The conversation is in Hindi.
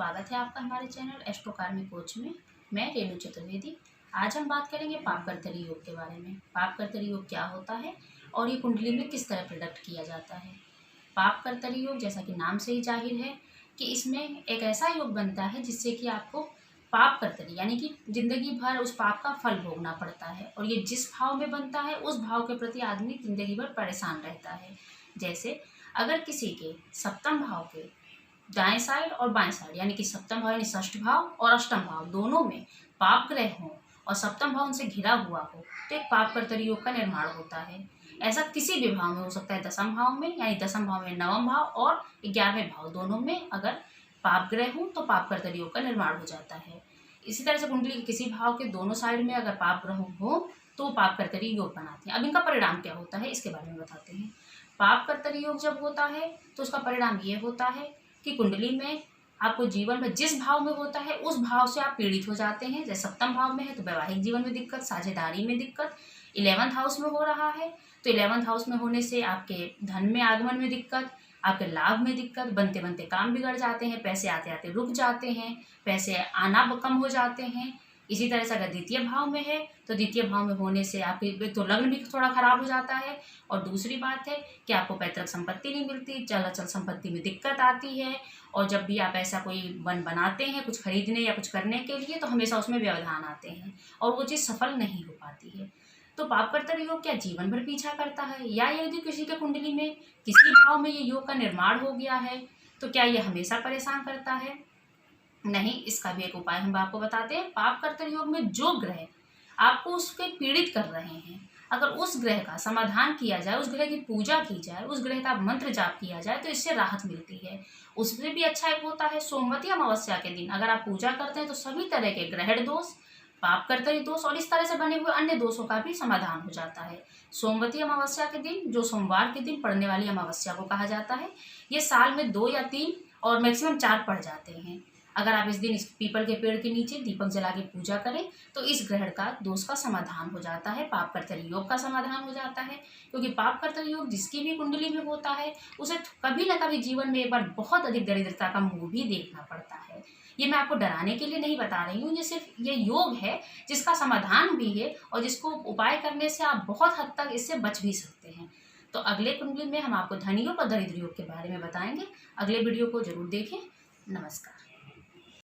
स्वागत है आपका हमारे चैनल एस्ट्रो कार्मी कोच में। मैं रेणु चतुर्वेदी। आज हम बात करेंगे पापकर्तरी योग के बारे में। पापकर्तरी योग क्या होता है और ये कुंडली में किस तरह प्रोडक्ट किया जाता है। पापकर्तरी योग जैसा कि नाम से ही जाहिर है कि इसमें एक ऐसा योग बनता है जिससे कि आपको पापकर्तरी यानी कि जिंदगी भर उस पाप का फल भोगना पड़ता है, और ये जिस भाव में बनता है उस भाव के प्रति आदमी जिंदगी भर परेशान रहता है। जैसे अगर किसी के सप्तम भाव के दाएं साइड और बाएं साइड यानी कि सप्तम भाव यानी षष्ठ भाव और अष्टम भाव दोनों में पाप ग्रह हो और सप्तम भाव उनसे घिरा हुआ हो तो एक पापकर्तरी योग का निर्माण होता है। ऐसा किसी भी भाव में हो सकता है, दसम भाव में यानी दसम भाव में नवम भाव और 11वें भाव दोनों में अगर पाप ग्रह हो तो पापकर्तरी योग का निर्माण हो जाता है। इसी तरह से कुंडली के किसी भाव के दोनों साइड में अगर पाप ग्रह हो तो पापकर्तरी योग बनाते हैं। अब इनका परिणाम क्या होता है इसके बारे में बताते हैं। पापकर्तरी योग जब होता है तो उसका परिणाम ये होता है कि कुंडली में आपको जीवन में जिस भाव में होता है उस भाव से आप पीड़ित हो जाते हैं। जैसे सप्तम भाव में है तो वैवाहिक जीवन में दिक्कत, साझेदारी में दिक्कत। 11th हाउस में हो रहा है तो 11th हाउस में होने से आपके धन में आगमन में दिक्कत, आपके लाभ में दिक्कत, बनते बनते काम बिगड़ जाते हैं, पैसे आते आते रुक जाते हैं, पैसे आना कम हो जाते हैं। इसी तरह से अगर द्वितीय भाव में है तो द्वितीय भाव में होने से आपके तो लग्न भी थोड़ा खराब हो जाता है। और दूसरी बात है कि आपको पैतृक संपत्ति नहीं मिलती, चल अचल संपत्ति में दिक्कत आती है। और जब भी आप ऐसा कोई बनाते हैं कुछ खरीदने या कुछ करने के लिए तो हमेशा उसमें व्यवधान आते हैं और वो चीज़ सफल नहीं हो पाती है। तो पापकर्तरी योग क्या जीवन भर पीछा करता है, या यदि किसी के कुंडली में किसी भाव में ये योग का निर्माण हो गया है तो क्या ये हमेशा परेशान करता है? नहीं, इसका भी एक उपाय हम आपको बताते हैं। पापकर्तरी योग में जो ग्रह आपको उसके पीड़ित कर रहे हैं, अगर उस ग्रह का समाधान किया जाए, उस ग्रह की पूजा की जाए, उस ग्रह का मंत्र जाप किया जाए तो इससे राहत मिलती है। उसमें भी अच्छा एक होता है सोमवती अमावस्या के दिन अगर आप पूजा करते हैं तो सभी तरह के ग्रहण दोष, पापकर्तरी दोष और इस तरह से बने हुए अन्य दोषों का भी समाधान हो जाता है। सोमवती अमावस्या के दिन, जो सोमवार के दिन पड़ने वाली अमावस्या को कहा जाता है, ये साल में 2 या 3 और मैक्सिमम 4 पड़ जाते हैं। अगर आप इस दिन इस पीपल के पेड़ के नीचे दीपक जला के पूजा करें तो इस ग्रहण का दोष का समाधान हो जाता है, पापकर्तरी योग का समाधान हो जाता है। क्योंकि पापकर्तरी योग जिसकी भी कुंडली में होता है उसे कभी ना कभी जीवन में एक बार बहुत अधिक दरिद्रता का मुंह भी देखना पड़ता है। ये मैं आपको डराने के लिए नहीं बता रही हूँ, ये सिर्फ ये योग है जिसका समाधान भी है और जिसको उपाय करने से आप बहुत हद तक इससे बच भी सकते हैं। तो अगले कुंडली में हम आपको धन योग और दरिद्र योग के बारे में बताएंगे। अगले वीडियो को जरूर देखें। नमस्कार।